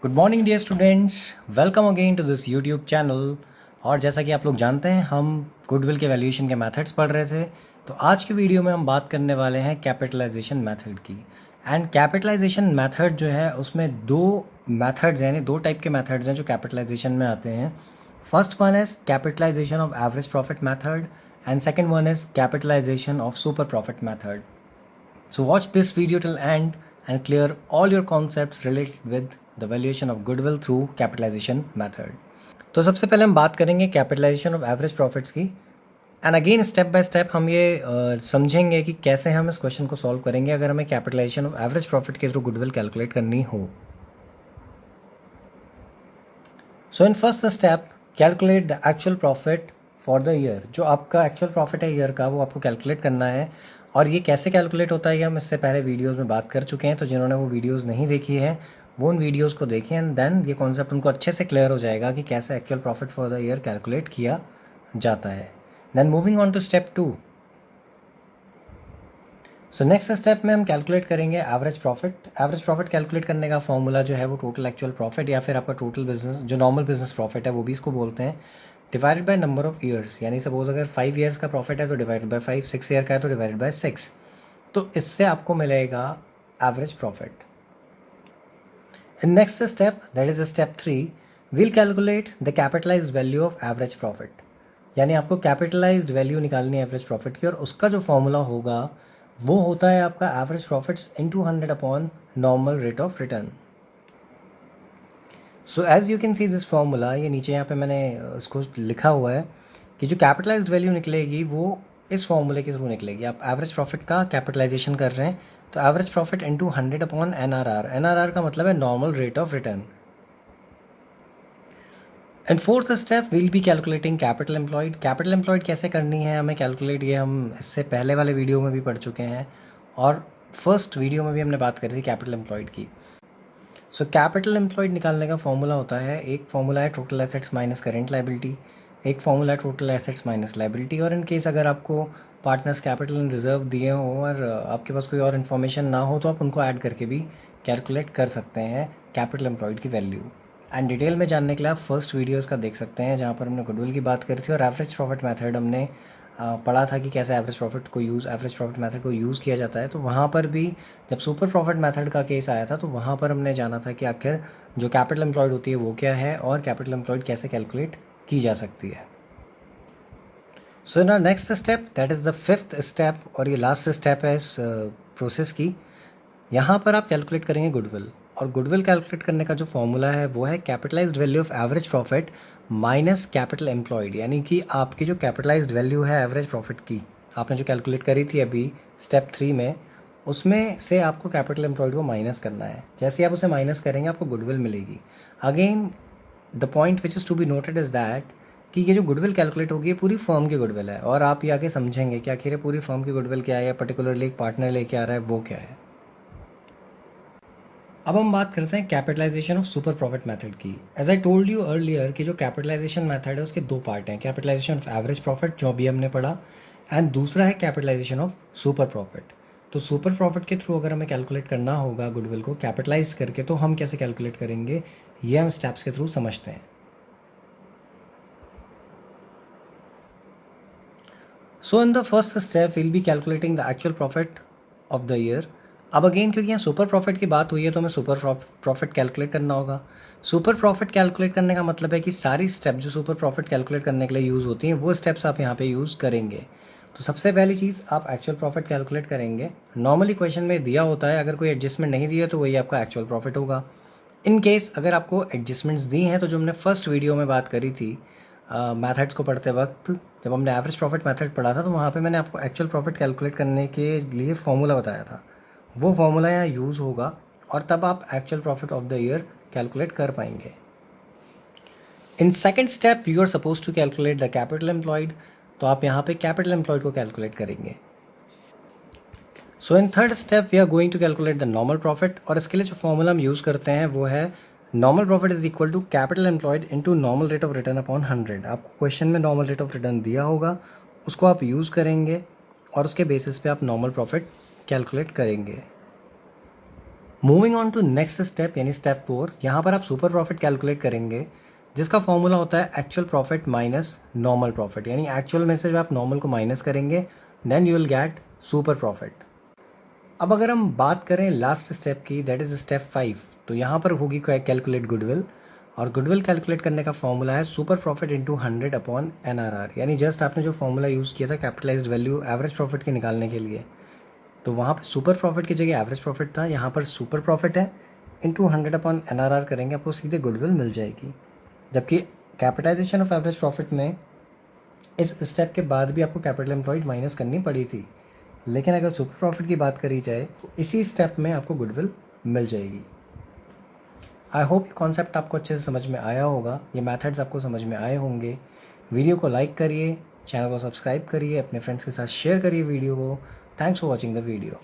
Good morning dear students, welcome again to this YouTube channel. और जैसा कि आप लोग जानते हैं, हम गुडविल के वैल्यूएशन के मेथड्स पढ़ रहे थे। तो आज की वीडियो में हम बात करने वाले हैं कैपिटलाइजेशन मेथड की। एंड कैपिटलाइजेशन मेथड जो है उसमें दो मेथड्स यानी दो टाइप के मेथड्स हैं जो कैपिटलाइजेशन में आते हैं। First one is capitalisation of average profit method and second one is capitalisation of super profit method. So watch this video till end and clear all your concepts related with the valuation of goodwill through capitalization method. तो सबसे पहले हम बात करेंगे capitalisation of average profits की। And again step by step हम ये समझेंगे कि कैसे हम इस क्वेश्चन को सॉल्व करेंगे अगर हमें कैपिटलाइजेशन ऑफ एवरेज प्रॉफिट के थ्रू गुडविल कैलकुलेट करनी हो। So in first step calculate the actual profit for the year. जो आपका एक्चुअल प्रॉफिट है ईयर का वो आपको कैलकुलेट करना है। और ये कैसे कैलकुलेट होता है ये हम इससे पहले वीडियोस में बात कर चुके हैं, तो जिन्होंने वो वीडियोस नहीं देखी है वो उन वीडियोस को देखें एंड देन ये कॉन्सेप्ट उनको अच्छे से क्लियर हो जाएगा कि कैसे actual profit for the year calculate किया जाता है। Then moving on to step 2। So next step में हम कैलकुलेट करेंगे average profit. Average profit calculate करने का फॉर्मूला जो है वो टोटल एक्चुअल प्रॉफिट या फिर आपका टोटल बिजनेस जो नॉर्मल बिजनेस प्रॉफिट है वो भी इसको बोलते हैं, divided by number of years. यानी सपोज अगर 5 ईयर्स का प्रॉफिट है तो डिवाइडेड बाय 5, 6 ईयर का है तो डिवाइडेड बाय 6। तो इससे आपको मिलेगा average profit. In next step that is step 3, will calculate the capitalised value of average profit. यानी आपको कैपिटलाइज्ड वैल्यू निकालनी है एवरेज प्रॉफिट की और उसका जो फॉर्मूला होगा वो होता है आपका average profits into 100 upon normal rate of return. So as you can see this formula, ये नीचे यहाँ पे मैंने इसको लिखा हुआ है कि जो कैपिटलाइज्ड वैल्यू निकलेगी वो इस फॉर्मूले के थ्रू निकलेगी। आप एवरेज प्रॉफिट का कैपिटलाइजेशन कर रहे हैं तो average profit into 100 upon NRR। NRR का मतलब है normal rate of return. And fourth step will be calculating capital employed. Capital employed कैसे करनी है हमें कैलकुलेट, ये हम इससे पहले वाले वीडियो में भी पढ़ चुके हैं और फर्स्ट वीडियो में भी हमने बात करी थी कैपिटल एम्प्लॉयड की। सो कैपिटल एम्प्लॉयड निकालने का फॉर्मूला होता है, एक फॉर्मूला है total assets minus current liability, एक फॉर्मूला है टोटल एसेट्स माइनस लाइबिलिटी। और इन केस अगर आपको पार्टनर्स कैपिटल एंड रिजर्व दिए हों और आपके पास कोई और इन्फॉर्मेशन ना हो तो आप उनको ऐड करके भी कैलकुलेट कर सकते हैं कैपिटल एम्प्लॉयड की वैल्यू। एंड डिटेल में जानने के लिए आप फर्स्ट वीडियोज़ का देख सकते हैं जहाँ पर हमने गुडविल की बात करी थी और एवरेज प्रॉफिट मेथड हमने पढ़ा था कि कैसे एवरेज प्रॉफिट मेथड को यूज़ किया जाता है। तो वहाँ पर भी जब सुपर प्रॉफिट मेथड का केस आया था तो वहाँ पर हमने जाना था कि आखिर जो कैपिटल एम्प्लॉयड होती है वो क्या है और कैपिटल एम्प्लॉयड कैसे कैलकुलेट की जा सकती है। So in our next step that is the fifth step और ये लास्ट स्टेप है इस प्रोसेस की। यहाँ पर आप कैलकुलेट करेंगे गुडविल और गुडविल कैलकुलेट करने का जो फॉर्मूला है वो है capitalised value of average profit minus capital employed. यानी कि आपकी जो कैपिटलाइज्ड वैल्यू है एवरेज प्रॉफिट की आपने जो कैलकुलेट करी थी अभी स्टेप 3 में, उसमें से आपको कैपिटल एम्प्लॉयड को माइनस करना है। जैसे ही आप उसे माइनस करेंगे आपको गुडविल मिलेगी। Again the point which is to be noted is that कि ये जो गुडविल कैलकुलेट होगी ये पूरी फर्म की गुडविल है और आप ये आगे समझेंगे कि आखिर पूरी फर्म की गुडविल क्या है या पर्टिकुलरली एक पार्टनर लेके आ रहा है वो क्या है। अब हम बात करते हैं capitalization of super profit method की। As I told you earlier कि जो कैपिटलाइजेशन मेथड है उसके दो पार्ट हैं, कैपिटलाइजेशन ऑफ एवरेज प्रॉफिट जो अभी हमने पढ़ा एंड दूसरा है कैपिटलाइजेशन ऑफ सुपर प्रॉफिट। तो सुपर प्रॉफिट के थ्रू अगर हमें कैलकुलेट करना होगा गुडविल को कैपिटलाइज करके तो हम कैसे कैलकुलेट करेंगे ये हम स्टेप्स के थ्रू समझते हैं। So in the first step will be calculating the actual profit of the year. अब अगेन क्योंकि यहाँ सुपर प्रॉफिट की बात हुई है तो हमें सुपर प्रॉफिट कैलकुलेट करना होगा। सुपर प्रॉफिट कैलकुलेट करने का मतलब है कि सारी स्टेप जो सुपर प्रॉफिट कैलकुलेट करने के लिए यूज़ होती हैं वो स्टेप्स आप यहाँ पे यूज़ करेंगे। तो सबसे पहली चीज़ आप एक्चुअल प्रॉफिट कैलकुलेट करेंगे। नॉर्मली क्वेश्चन में दिया होता है अगर कोई एडजस्टमेंट नहीं दिया तो वही आपका एक्चुअल प्रॉफिट होगा। इन केस अगर आपको एडजस्टमेंट्स दी हैं तो जो हमने फर्स्ट वीडियो में बात करी थी मैथड्स को पढ़ते वक्त जब हमने एवरेज प्रॉफिट मेथड पढ़ा था तो वहाँ पे मैंने आपको एक्चुअल प्रॉफिट कैलकुलेट करने के लिए फॉर्मूला बताया था, वो फॉर्मूला यहाँ यूज़ होगा और तब आप actual profit of the year calculate कर पाएंगे। In second step you are suppose to calculate the capital employed, तो आप यहाँ पे कैपिटल एम्प्लॉयड को कैलकुलेट करेंगे। So in third step we are going to calculate the normal profit और इसके लिए जो फॉर्मूला हम यूज़ करते हैं वो है normal profit is equal to capital employed into normal rate of return upon 100। आपको क्वेश्चन में नॉर्मल रेट ऑफ रिटर्न दिया होगा उसको आप यूज़ करेंगे और उसके बेसिस पे आप नॉर्मल प्रॉफिट कैलकुलेट करेंगे। Moving on to next step यानी स्टेप 4, यहाँ पर आप सुपर प्रॉफिट कैलकुलेट करेंगे जिसका फॉर्मूला होता है actual profit minus normal profit, यानी एक्चुअल में से जब आप नॉर्मल को माइनस करेंगे then you will get super profit. अब अगर हम बात करें लास्ट स्टेप की, दैट इज़ स्टेप 5, तो यहाँ पर होगी कैलकुलेट गुडविल, और गुडविल कैलकुलेट करने का फॉर्मूला है super profit into 100 upon NRR, यानी जस्ट आपने जो फॉर्मूला यूज़ किया था कैपिटलाइज्ड वैल्यू एवरेज प्रॉफिट के निकालने के लिए, तो वहाँ पर सुपर प्रॉफिट की जगह एवरेज प्रॉफिट था, यहाँ पर सुपर प्रॉफिट है, इंटू 100 अपॉन NRR करेंगे आपको सीधे गुडविल मिल जाएगी। जबकि कैपिटलाइजेशन ऑफ एवरेज प्रॉफिट में इस स्टेप के बाद भी आपको कैपिटल एम्प्लॉयड माइनस करनी पड़ी थी, लेकिन अगर सुपर प्रॉफिट की बात करी जाए तो इसी स्टेप में आपको गुडविल मिल जाएगी। आई होप ये कॉन्सेप्ट आपको अच्छे से समझ में आया होगा, ये मेथड्स आपको समझ में आए होंगे। वीडियो को लाइक करिए, चैनल को सब्सक्राइब करिए, अपने फ्रेंड्स के साथ शेयर करिए वीडियो को। Thanks for watching the video.